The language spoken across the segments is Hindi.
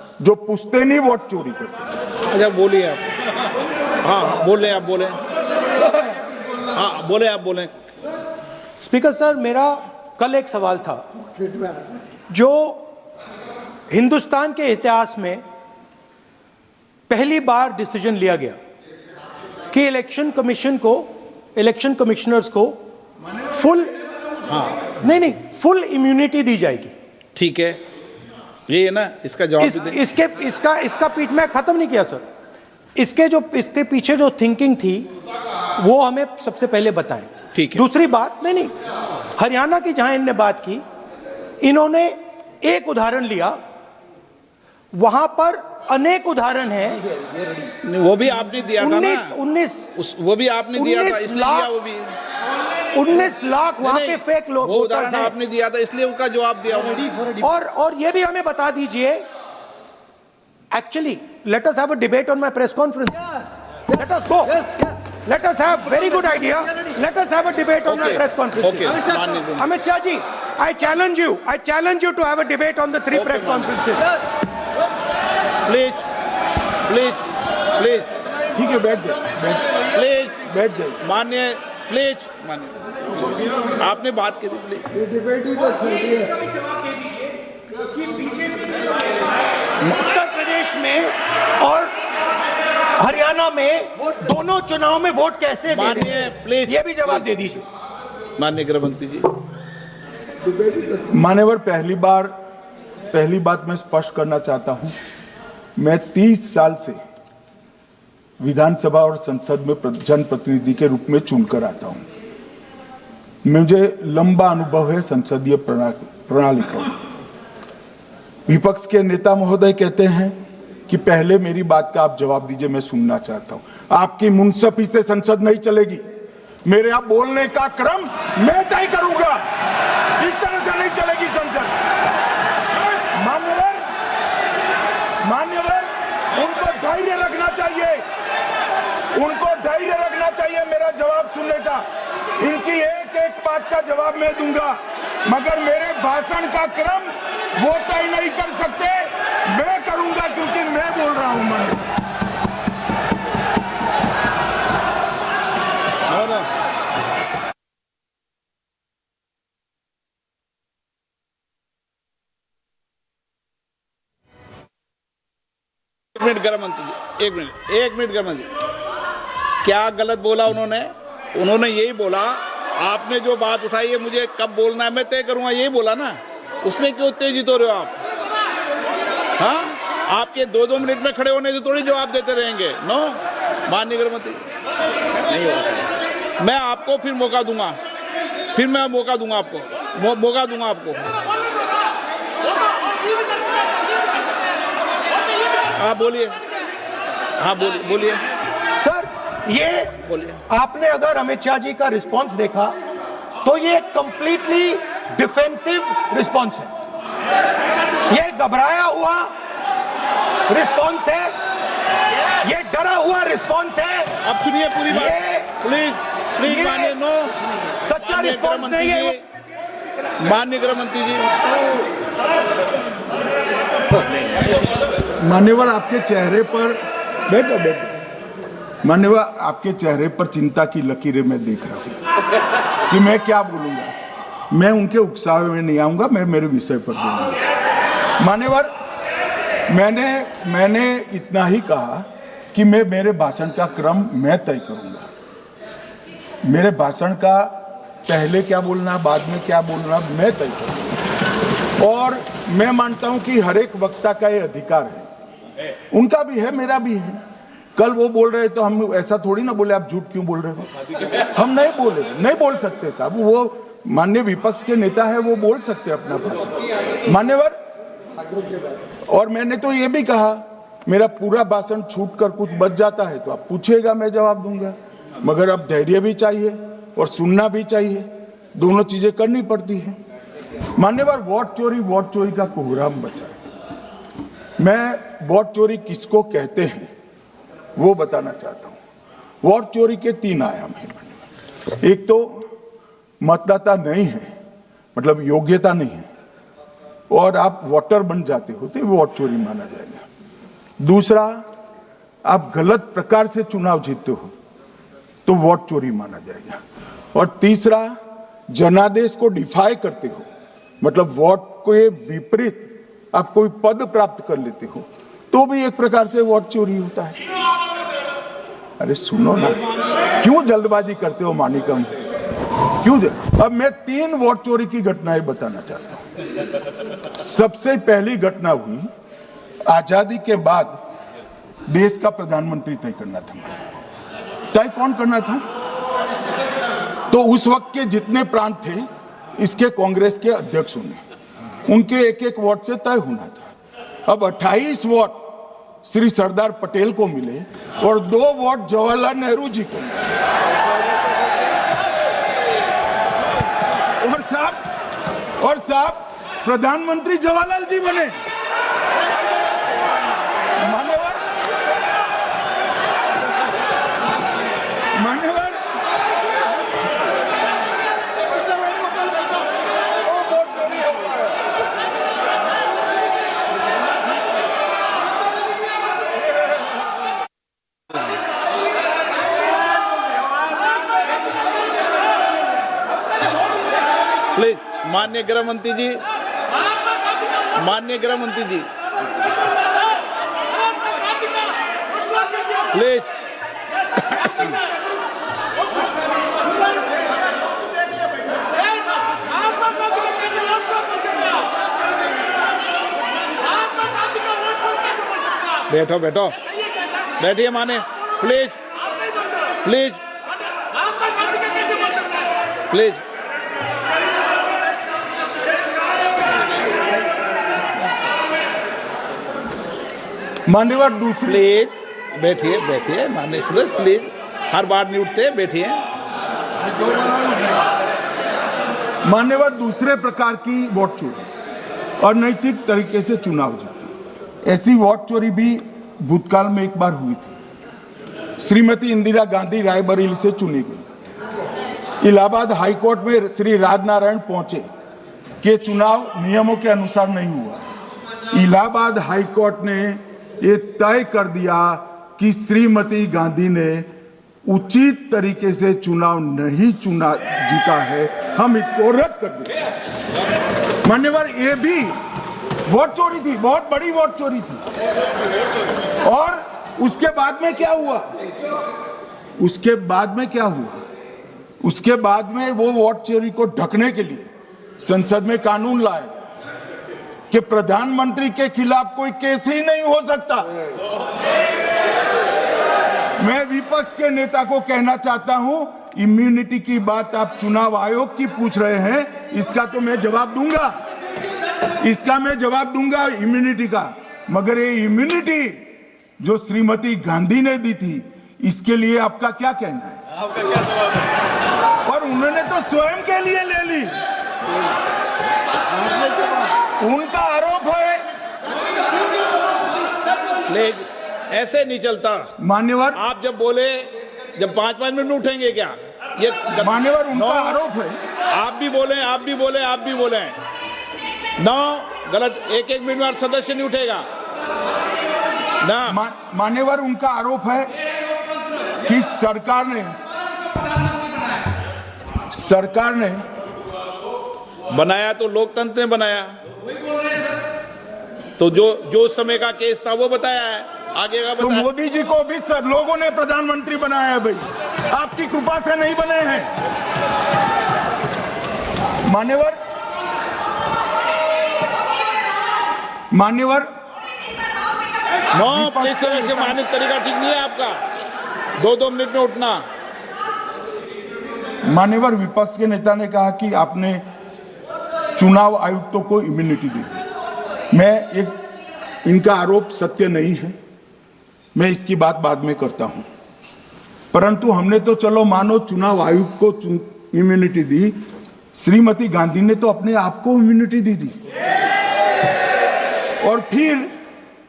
जो पुश्तैनी वोट चोरी करते। अच्छा बोलिए आप। हाँ बोले आप बोले। हाँ बोले आप बोले। स्पीकर सर, मेरा कल एक सवाल था जो हिंदुस्तान के इतिहास में पहली बार डिसीजन लिया गया कि इलेक्शन कमिश्नर्स को फुल फुल इम्यूनिटी दी जाएगी। ठीक है, ये है ना, इसका जवाब इसका पीछ मैं खत्म नहीं किया सर। इसके पीछे जो थिंकिंग थी वो हमें सबसे पहले बताएं। ठीक है। दूसरी बात, नहीं हरियाणा की जहां इनने बात की, इन्होंने एक उदाहरण लिया, वहां पर अनेक उदाहरण हैं। वो भी आपने दिया था ना, 19 वो भी आपने दिया था, इसलिए दिया वो भी। 19 लाख वहां पे फेक लोग वो उदाहरण आपने दिया था, इसलिए उसका जवाब दिया। और ये भी हमें बता दीजिए, actually let us have a debate on my press conference. Let us go, let us have very good idea, let us have a debate on my press conference. Amit Shah ji, I challenge you to have a debate on the 3 press conferences. Please ठीक है, बैठ जाइए। माननीय, प्लीज माननीय, आपने बात की थी, प्लीज। डिबेट ही तो चल रही है। उत्तर प्रदेश में और हरियाणा में दोनों चुनाव में वोट कैसे दे रहे हैं? प्लीज ये भी जवाब दे दीजिए। माननीय गृह मंत्री जी। मान्यवर, पहली बात मैं स्पष्ट करना चाहता हूं, मैं 30 साल से विधानसभा और संसद में जनप्रतिनिधि के रूप में चुनकर आता हूं। मुझे लंबा अनुभव है संसदीय प्रणाली का। विपक्ष के नेता महोदय कहते हैं कि पहले मेरी बात का आप जवाब दीजिए, मैं सुनना चाहता हूं। आपकी मुनसफी से संसद नहीं चलेगी। मेरे आप बोलने का क्रम मैं तय करूंगा, इस तरह से नहीं चलेगी संसद। मान्यवर, उनको धैर्य रखना चाहिए, मेरा जवाब सुनने का। इनकी एक एक बात का जवाब मैं दूंगा, मगर मेरे भाषण का क्रम वो तय नहीं कर सकते, मैं करूंगा, क्योंकि मैं बोल रहा हूं। एक मिनट गृह मंत्री जी, एक मिनट गृह मंत्री, क्या गलत बोला उन्होंने यही बोला, आपने जो बात उठाई है मुझे कब बोलना है मैं तय करूंगा, यही बोला ना। उसमें क्यों उत्तेजित हो रहे हो आप? हाँ, आपके 2-2 मिनट में खड़े होने से थोड़ी जवाब देते रहेंगे। नो, माननीय गृह मंत्री, नहीं हो सकता। मैं आपको फिर मौका दूंगा, आपको। हाँ बोलिए, बोलिए सर, ये बोलिए। आपने अगर अमित शाह जी का रिस्पांस देखा तो ये कंप्लीटली डिफेंसिव रिस्पांस है, ये घबराया हुआ रिस्पांस है, ये डरा हुआ रिस्पांस है। अब सुनिए पूरी बात, प्लीज माननीय, नो, सच्चा रिस्पांस नहीं है। माननीय गृह मंत्री जी। मान्यवर, आपके चेहरे पर बैठो। मान्यवर, आपके चेहरे पर चिंता की लकीरें मैं देख रहा हूं कि मैं क्या बोलूंगा। मैं उनके उकसावे में नहीं आऊंगा, मैं मेरे विषय पर बोलूंगा। मान्यवर, मैंने इतना ही कहा कि मैं मेरे भाषण का क्रम मैं तय करूंगा। मेरे भाषण का पहले क्या बोलना, बाद में क्या बोलना, मैं तय करूंगा। और मैं मानता हूं कि हर एक वक्ता का ये अधिकार है, उनका भी है, मेरा भी है। कल वो बोल रहे तो हम ऐसा थोड़ी ना बोले आप झूठ क्यों बोल रहे हो, हम नहीं बोल सकते साहब। वो माननीय विपक्ष के नेता है, वो बोल सकते अपना भाषण। मान्यवर, और मैंने तो ये भी कहा, मेरा पूरा भाषण छूट कर कुछ बच जाता है तो आप पूछिएगा, मैं जवाब दूंगा। मगर अब धैर्य भी चाहिए और सुनना भी चाहिए, दोनों चीजें करनी पड़ती है। मान्यवर, वोट चोरी का कोहराम बचा है। मैं वोट चोरी किसको कहते हैं वो बताना चाहता हूं। वोट चोरी के 3 आयाम हैं। एक तो मतदाता नहीं है, मतलब योग्यता नहीं है, और आप वोटर बन जाते हो तो वोट चोरी माना जाएगा। दूसरा, आप गलत प्रकार से चुनाव जीतते हो तो वोट चोरी माना जाएगा। और तीसरा, जनादेश को डिफाई करते हो, मतलब वोट के विपरीत आप कोई पद प्राप्त कर लेते हो तो भी एक प्रकार से वोट चोरी होता है। अरे सुनो ना, क्यों जल्दबाजी करते हो मानिकम, क्यों? अब मैं 3 वोट चोरी की घटनाएं बताना चाहता हूं। सबसे पहली घटना हुई, आजादी के बाद देश का प्रधानमंत्री तय करना था। तय कौन करना था? तो उस वक्त के जितने प्रांत थे, इसके कांग्रेस के अध्यक्षों ने, उनके एक एक वोट से तय होना था। अब 28 वोट श्री सरदार पटेल को मिले और 2 वोट जवाहरलाल नेहरू जी को मिले। और साहब प्रधानमंत्री जवाहरलाल जी बने। मान्यवर प्लीज, माननीय गृह मंत्री जी, माननीय गृह मंत्री जी, प्लीज। बैठो बैठो, बैठिए माने, प्लीज प्लीज प्लीज। मान्यवर दूसरी, प्लीज बैठिए बैठिए माननीय सदस्य, प्लीज, हर बार नहीं उठते, बैठिए। मान्यवर दूसरे प्रकार की वोट चोरी और नैतिक तरीके से चुनाव जीती, ऐसी वोट चोरी भी भूतकाल में एक बार हुई थी। श्रीमती इंदिरा गांधी रायबरेली से चुनी गई। इलाहाबाद हाईकोर्ट में श्री राजनारायण पहुंचे कि चुनाव नियमों के अनुसार नहीं हुआ। इलाहाबाद हाईकोर्ट ने ये तय कर दिया कि श्रीमती गांधी ने उचित तरीके से चुनाव नहीं जीता है, हम इसको रद्द कर दें। मान्यवर, ये भी वोट चोरी थी, बहुत बड़ी वोट चोरी थी। और उसके बाद में क्या हुआ? उसके बाद में क्या हुआ? उसके बाद में वो वोट चोरी को ढकने के लिए संसद में कानून लाया गया कि प्रधानमंत्री के खिलाफ कोई केस ही नहीं हो सकता। मैं विपक्ष के नेता को कहना चाहता हूं, इम्यूनिटी की बात आप चुनाव आयोग की पूछ रहे हैं, इसका तो मैं जवाब दूंगा, इसका मैं जवाब दूंगा इम्यूनिटी का। मगर ये इम्यूनिटी जो श्रीमती गांधी ने दी थी, इसके लिए आपका क्या कहना है? आपका क्या जवाब है? और उन्होंने तो स्वयं के लिए ले ली। उनका आरोप है। प्लीज, ऐसे नहीं चलता मान्यवर। आप जब बोले, जब 5-5 मिनट में उठेंगे क्या? ये मान्यवर, उनका आरोप है। आप भी बोले, आप भी बोले, आप भी बोले। नो, गलत। 1-1 मिनट में सदस्य नहीं उठेगा ना। मान्यवर, उनका आरोप है कि सरकार ने बनाया तो लोकतंत्र ने बनाया, तो जो समय का केस था वो बताया है, आगे का तो बताया। मोदी जी को भी सब लोगों ने प्रधानमंत्री बनाया है भाई, आपकी कृपा से नहीं बने हैं। मान्यवर, नो प्लीज, से मानित तरीका ठीक नहीं है आपका, 2-2 मिनट में उठना। मान्यवर, विपक्ष के नेता ने कहा कि आपने चुनाव आयुक्तों को इम्यूनिटी दी। इनका आरोप सत्य नहीं है, मैं इसकी बात बाद में करता हूं। परंतु हमने तो चलो मानो चुनाव आयुक्त को इम्यूनिटी दी, श्रीमती गांधी ने तो अपने आप को इम्यूनिटी दी। और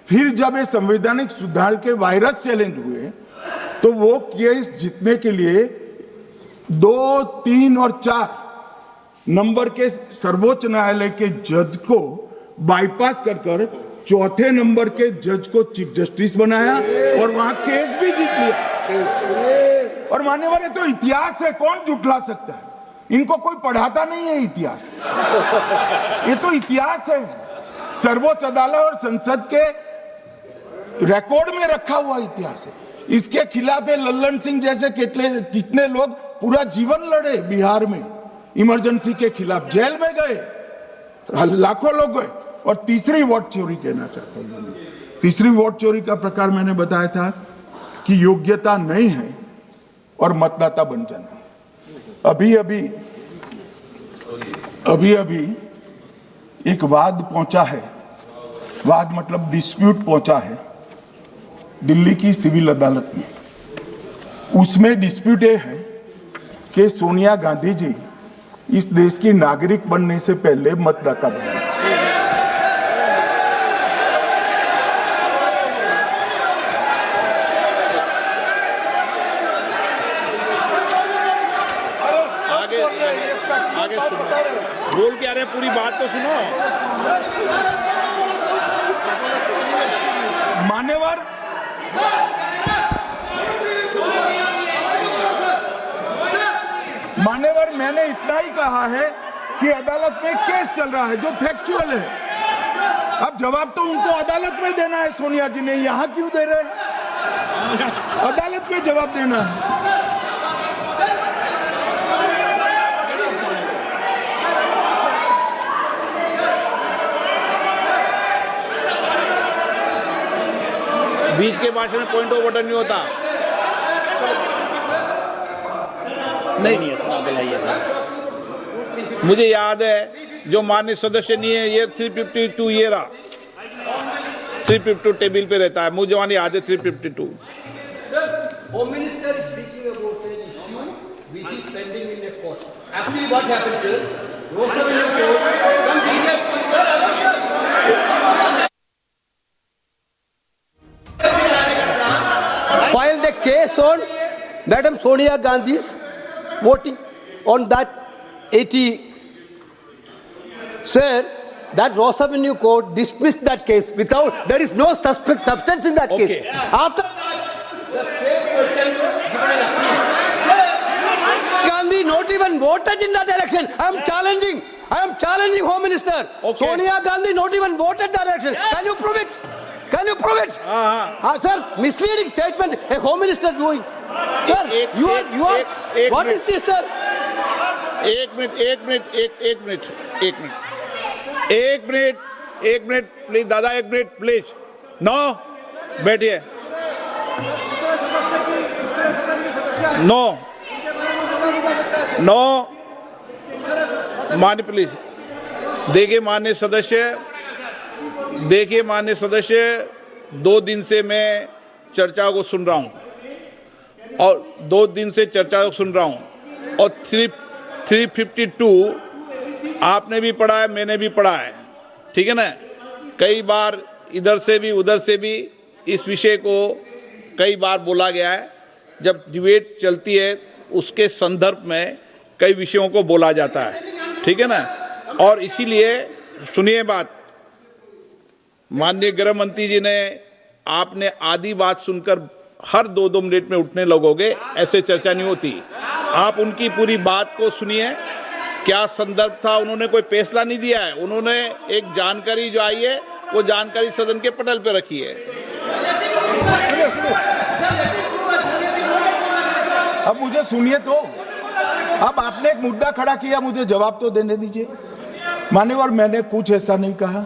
फिर जब ये संवैधानिक सुधार के वायरस चैलेंज हुए तो वो केस जीतने के लिए 2, 3 और 4 नंबर के सर्वोच्च न्यायालय के जज को बाईपास कर चौथे नंबर के जज को चीफ जस्टिस बनाया और वहां केस भी जीत लिया। और मान्यवर, ये तो इतिहास है, कौन झुठला सकता है? इनको कोई पढ़ाता नहीं है इतिहास, ये तो इतिहास है, सर्वोच्च अदालत और संसद के रिकॉर्ड में रखा हुआ इतिहास है। इसके खिलाफ लल्लन सिंह जैसे कितने लोग पूरा जीवन लड़े बिहार में, इमरजेंसी के खिलाफ जेल में गए, लाखों लोग गए। और तीसरी वोट चोरी कहना चाहता हूं, तीसरी वोट चोरी का प्रकार मैंने बताया था कि योग्यता नहीं है और मतदाता बन जाना। अभी एक वाद पहुंचा है, वाद मतलब डिस्प्यूट पहुंचा है दिल्ली की सिविल अदालत में। उसमें डिस्प्यूट ये है कि सोनिया गांधी जी इस देश की नागरिक बनने से पहले मतदाता बने। आगे सुनो, बोल क्या रहे, पूरी बात तो सुनो। मान्यवर, मैंने इतना ही कहा है कि अदालत में केस चल रहा है जो फैक्चुअल है। अब जवाब तो उनको अदालत में देना है, सोनिया जी ने यहां क्यों दे रहे हैं? अदालत में जवाब देना है। बीच के भाषण में पॉइंट ऑफ ऑर्डर नहीं होता। नहीं है सर, मुझे याद है जो माननीय सदस्य नहीं है, ये 352 ये रहा, 352 टेबल पे रहता है, मुझे वहां याद है 352। Home Minister is speaking about an issue which is pending in a court. Actually, what happens is, Rosaville court, some filed a case on Madam Sonia Gandhi's voting on that 80. Sir, that Ross Avenue court dismissed that case without, there is no substance in that case. After that, the same person given an appeal. Gandhi not even voted in that election. I am challenging Home Minister. Okay. Sonia Gandhi not even voted that election. Can you prove it? Can you prove it? Sir, misleading statement a Home Minister doing. Sir, you are. What is this, sir? एक मिनट प्लीज दादा, एक मिनट प्लीज। नो, बैठिए। नो मान्य प्लीज। देखिए मान्य सदस्य, 2 दिन से मैं चर्चा को सुन रहा हूं और 352 आपने भी पढ़ा है, मैंने भी पढ़ा है, ठीक है ना। कई बार इधर से भी उधर से भी इस विषय को कई बार बोला गया है। जब डिबेट चलती है उसके संदर्भ में कई विषयों को बोला जाता है, ठीक है ना। और इसीलिए सुनिए बात, माननीय गृह मंत्री जी ने, आपने आधी बात सुनकर हर 2-2 मिनट में उठने लगोगे, ऐसे चर्चा नहीं होती। आप उनकी पूरी बात को सुनिए, क्या संदर्भ था, उन्होंने कोई फैसला नहीं दिया है, उन्होंने एक जानकारी जो आई है वो जानकारी सदन के पटल पे रखी है। अब मुझे सुनिए तो, अब आपने एक मुद्दा खड़ा किया, मुझे जवाब तो देने दीजिए। मान्यवर, मैंने कुछ ऐसा नहीं कहा,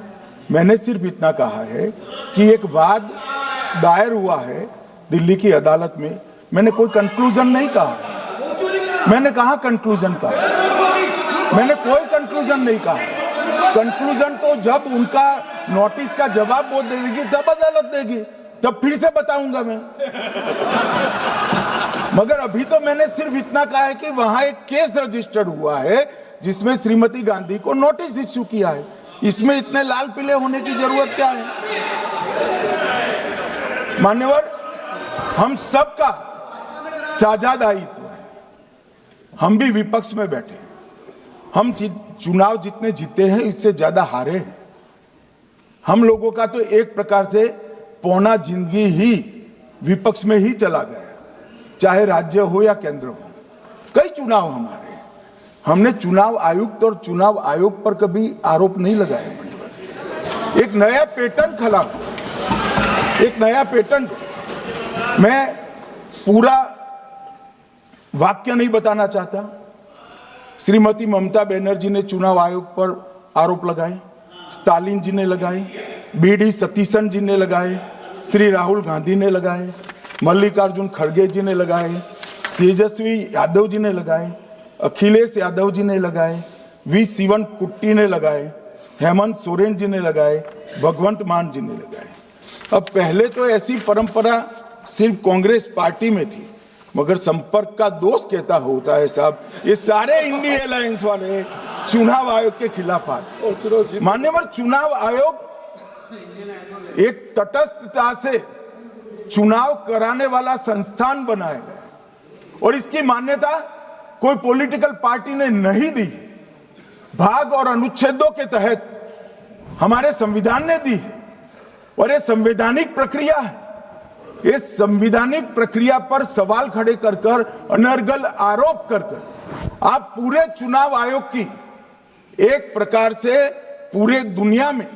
मैंने सिर्फ इतना कहा है कि एक वाद दायर हुआ है दिल्ली की अदालत में। मैंने कोई कंक्लूजन नहीं कहा, मैंने कहा कंक्लूजन कहा, मैंने कोई कंक्लूजन नहीं कहा। कंक्लूजन तो जब उनका नोटिस का जवाब वो दे देगी तब अदालत देगी, तब फिर से बताऊंगा मैं। मगर अभी तो मैंने सिर्फ इतना कहा है कि वहां एक केस रजिस्टर्ड हुआ है जिसमें श्रीमती गांधी को नोटिस इश्यू किया है। इसमें इतने लाल पीले होने की जरूरत क्या है? मान्यवर, हम सबका साझा दायित्व है, हम भी विपक्ष में बैठे, हम चुनाव जितने जीते हैं इससे ज्यादा हारे हैं। हम लोगों का तो एक प्रकार से पौना जिंदगी ही विपक्ष में ही चला गया, चाहे राज्य हो या केंद्र हो। कई चुनाव हमारे, हमने चुनाव आयुक्त और चुनाव आयोग पर कभी आरोप नहीं लगाए। एक नया पैटर्न खड़ा, एक नया पैटर्न। मैं पूरा वाक्य नहीं बताना चाहता। श्रीमती ममता बनर्जी ने चुनाव आयोग पर आरोप लगाए, स्टालिन जी ने लगाए, बीडी सतीशन जी ने लगाए, श्री राहुल गांधी ने लगाए, मल्लिकार्जुन खड़गे जी ने लगाए, तेजस्वी यादव जी ने लगाए, अखिलेश यादव जी ने लगाए, वी शिवन कुट्टी ने लगाए, हेमंत सोरेन जी ने लगाए, भगवंत मान जी ने लगाए। अब पहले तो ऐसी परंपरा सिर्फ कांग्रेस पार्टी में थी, मगर संपर्क का दोष कहता होता है साहब, ये सारे इंडिया अलायंस वाले चुनाव आयोग के खिलाफ आते। मान्यवर, चुनाव आयोग एक तटस्थता से चुनाव कराने वाला संस्थान बनाया गया और इसकी मान्यता कोई पॉलिटिकल पार्टी ने नहीं दी, भाग और अनुच्छेदों के तहत हमारे संविधान ने दी है और ये संवैधानिक प्रक्रिया है। इस संवैधानिक प्रक्रिया पर सवाल खड़े कर कर, अनर्गल आरोप कर कर आप पूरे चुनाव आयोग की एक प्रकार से पूरे दुनिया में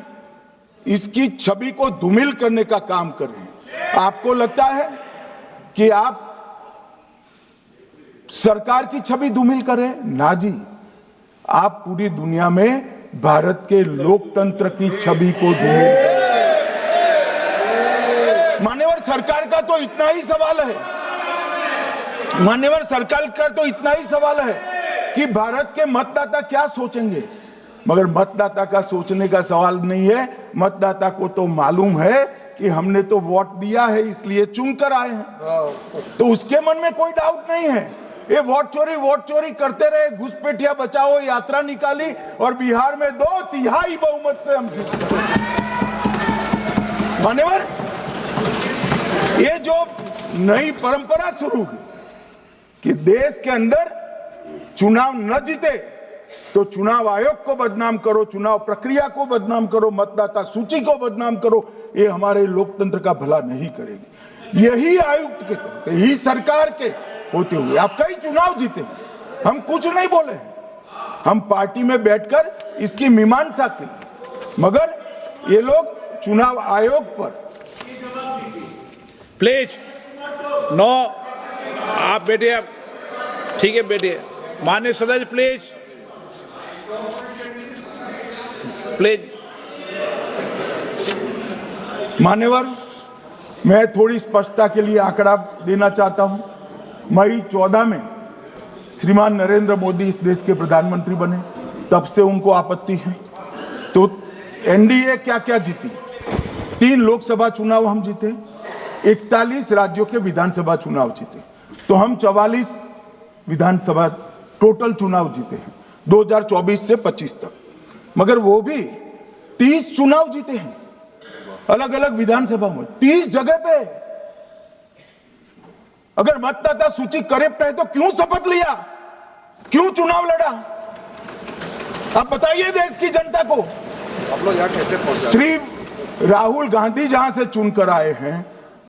इसकी छवि को धूमिल करने का काम कर रहे हैं। आपको लगता है कि आप सरकार की छवि धूमिल करें? ना जी, आप पूरी दुनिया में भारत के लोकतंत्र की छवि को धूमिल करें। मान्यवर, सरकार का तो इतना ही सवाल है, मान्यवर सरकार का तो इतना ही सवाल है कि भारत के मतदाता क्या सोचेंगे, मगर मतदाता का सोचने का सवाल नहीं है। मतदाता को तो मालूम है कि हमने तो वोट दिया है इसलिए चुनकर आए हैं, तो उसके मन में कोई डाउट नहीं है। ये वोट चोरी करते रहे, घुसपैठिया बचाओ यात्रा निकाली और बिहार में 2/3 बहुमत से हम जीत गए। मान्यवर, ये जो नई परंपरा शुरू हुई कि देश के अंदर चुनाव न जीते तो चुनाव आयोग को बदनाम करो, चुनाव प्रक्रिया को बदनाम करो, मतदाता सूची को बदनाम करो, ये हमारे लोकतंत्र का भला नहीं करेगी। यही आयुक्त के तहत, यही सरकार के होते हुए आप कई चुनाव जीते हैं, हम कुछ नहीं बोले, हम पार्टी में बैठकर इसकी मीमांसा की, मगर ये लोग चुनाव आयोग पर। प्लीज नो, आप बैठिए, आप ठीक है बैठिए। माननीय सदस्य प्लीज प्लीज। मान्यवर, मैं थोड़ी स्पष्टता के लिए आंकड़ा देना चाहता हूं। मई 14 में श्रीमान नरेंद्र मोदी इस देश के प्रधानमंत्री बने, तब से उनको आपत्ति है। तो एनडीए क्या क्या जीती? 3 लोकसभा चुनाव हम जीते, 41 राज्यों के विधानसभा चुनाव जीते, तो हम 44 विधानसभा टोटल चुनाव जीते हैं 2024 से 25 तक। मगर वो भी 30 चुनाव जीते हैं अलग अलग विधानसभा में, 30 जगह पे। अगर मतदाता सूची करेक्ट है तो क्यों शपथ लिया, क्यों चुनाव लड़ा? आप बताइए देश की जनता को। आप लोग यहाँ कैसे पहुंचे? श्री राहुल गांधी जहां से चुनकर आए हैं,